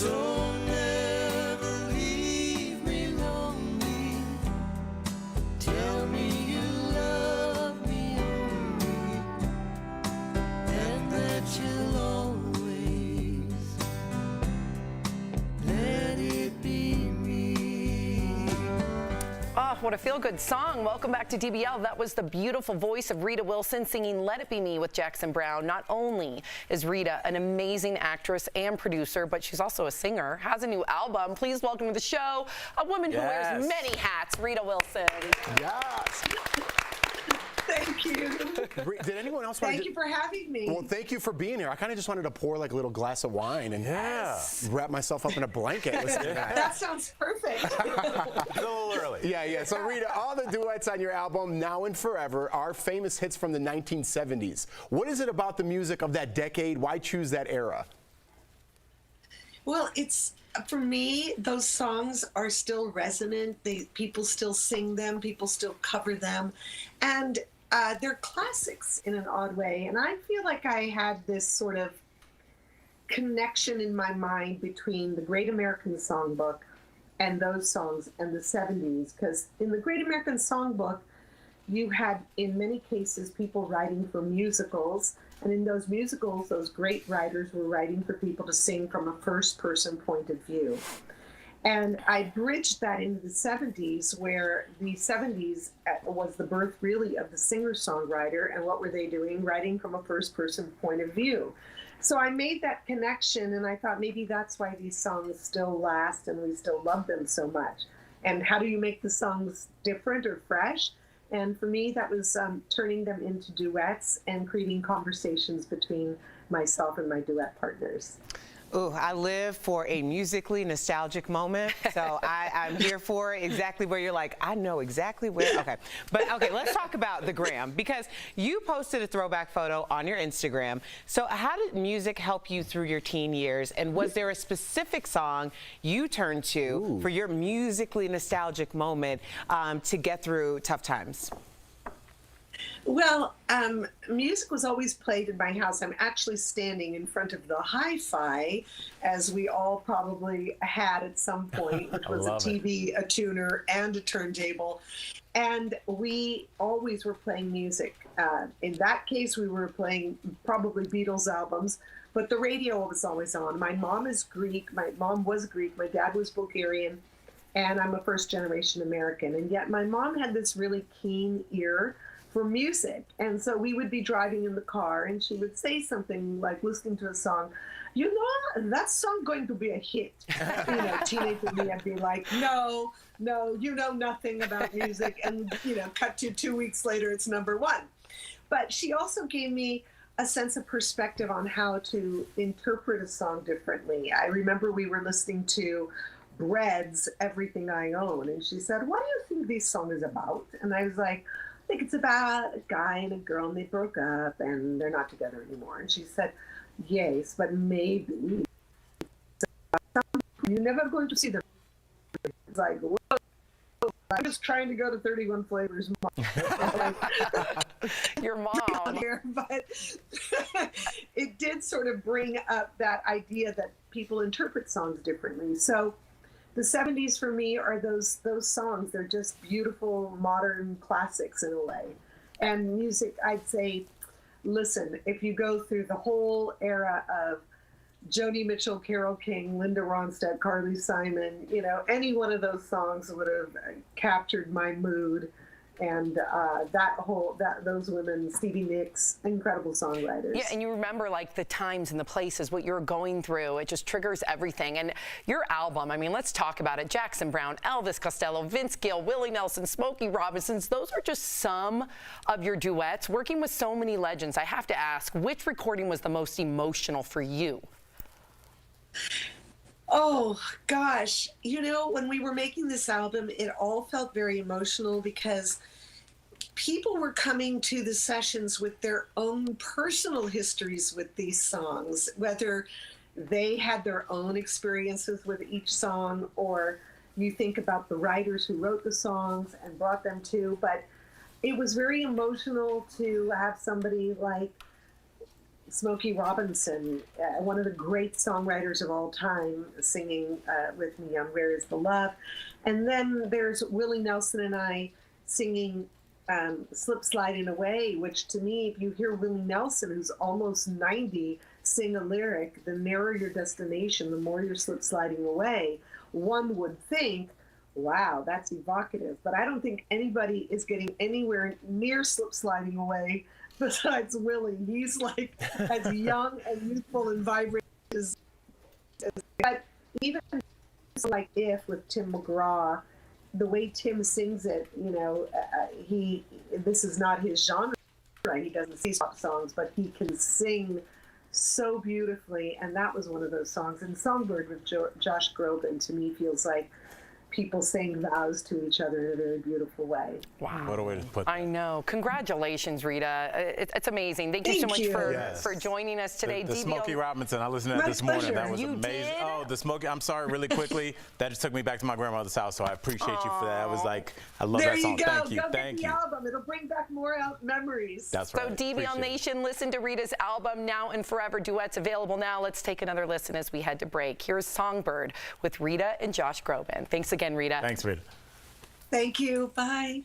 So never leave me lonely. Tell me you love me only, and that you'll always let it be me. Oh, what a feel-good song. Welcome back to DBL. That was the beautiful voice of Rita Wilson singing Let It Be Me with Jackson Browne. Not only is Rita an amazing actress and producer, but she's also a singer, has a new album. Please welcome to the show a woman who wears many hats, Rita Wilson. Yes. Thank you. Did anyone else Thank you for having me. Well, thank you for being here. I kind of just wanted to pour like a little glass of wine and wrap myself up in a blanket. Listening to that. That sounds perfect. It's a little early. Yeah. So Rita, all the duets on your album, Now and Forever, are famous hits from the 1970s. What is it about the music of that decade? Why choose that era? Well, it's, for me, those songs are still resonant. People still sing them. People still cover them. And they're classics in an odd way. And I feel like I had this sort of connection in my mind between the Great American Songbook and those songs and the 70s. Because in the Great American Songbook, you had, in many cases, people writing for musicals. And in those musicals, those great writers were writing for people to sing from a first-person point of view. And I bridged that into the 70s, where the 70s was the birth, really, of the singer-songwriter. And what were they doing? Writing from a first-person point of view. So I made that connection, and I thought maybe that's why these songs still last and we still love them so much. And how do you make the songs different or fresh? And for me, that was turning them into duets and creating conversations between myself and my duet partners. Ooh, I live for a musically nostalgic moment, so I'm here for exactly where you're like, I know exactly where. Okay, but okay, let's talk about the gram, because you posted a throwback photo on your Instagram. So how did music help you through your teen years, and was there a specific song you turned to for your musically nostalgic moment to get through tough times? Well, music was always played in my house. I'm actually standing in front of the hi-fi, as we all probably had at some point, which was a TV, a tuner, and a turntable. And we always were playing music. In that case, we were playing probably Beatles albums, but the radio was always on. My mom is Greek. My mom was Greek. My dad was Bulgarian. And I'm a first-generation American. And yet my mom had this really keen ear for music. And so we would be driving in the car and she would say something like, listening to a song, you know, that song going to be a hit. You know, teenager me, I'd be like, no, you know nothing about music. And, you know, cut to 2 weeks later, it's #1. But she also gave me a sense of perspective on how to interpret a song differently. I remember we were listening to Bread's Everything I Own. And she said, what do you think this song is about? And I was like, I think it's about a guy and a girl, and they broke up and they're not together anymore. And she said, yes, but maybe you're never going to see them. It's like, whoa, I'm just trying to go to 31 Flavors. Your mom. Here, but it did sort of bring up that idea that people interpret songs differently. So the 70s for me are those songs. They're just beautiful, modern classics in a way. And music, I'd say, listen, if you go through the whole era of Joni Mitchell, Carole King, Linda Ronstadt, Carly Simon, you know, any one of those songs would have captured my mood. And those women, Stevie Nicks, incredible songwriters. Yeah, and you remember like the times and the places, what you're going through. It just triggers everything. And your album, I mean, let's talk about it. Jackson Browne, Elvis Costello, Vince Gill, Willie Nelson, Smokey Robinson. Those are just some of your duets. Working with so many legends, I have to ask, which recording was the most emotional for you? Oh, gosh. You know, when we were making this album, it all felt very emotional because people were coming to the sessions with their own personal histories with these songs, whether they had their own experiences with each song, or you think about the writers who wrote the songs and brought them to. But it was very emotional to have somebody like Smokey Robinson, one of the great songwriters of all time, singing with me on Where Is the Love. And then there's Willie Nelson and I singing Slip Sliding Away, which to me, if you hear Willie Nelson, who's almost 90, sing a lyric, the nearer your destination, the more you're slip sliding away, one would think, wow, that's evocative. But I don't think anybody is getting anywhere near slip sliding away besides Willie. He's like as young and youthful and vibrant as but even like If with Tim McGraw, the way Tim sings it, you know, this is not his genre. He doesn't sing pop songs, but he can sing so beautifully, and that was one of those songs. And Songbird with Josh Groban, to me, feels like people saying vows to each other in a very beautiful way. Wow. What a way to put that. I know. Congratulations, Rita. It's amazing. Thank you so much for joining us today. The Smokey Robinson, I listened to that My this morning. pleasure. That was You amazing. did? Oh, the Smokey, I'm sorry, really quickly. That just took me back to my grandmother's house, so I appreciate you for that. I was like, I love There that song. you go. Thank you. Go Thank get you. the album. It'll bring back more memories. That's So right. DBL Appreciate it. Nation, listen to Rita's album, Now and Forever, Duets, available now. Let's take another listen as we head to break. Here's Songbird with Rita and Josh Groban. Thanks again, Rita. Thanks, Rita. Thank you. Bye.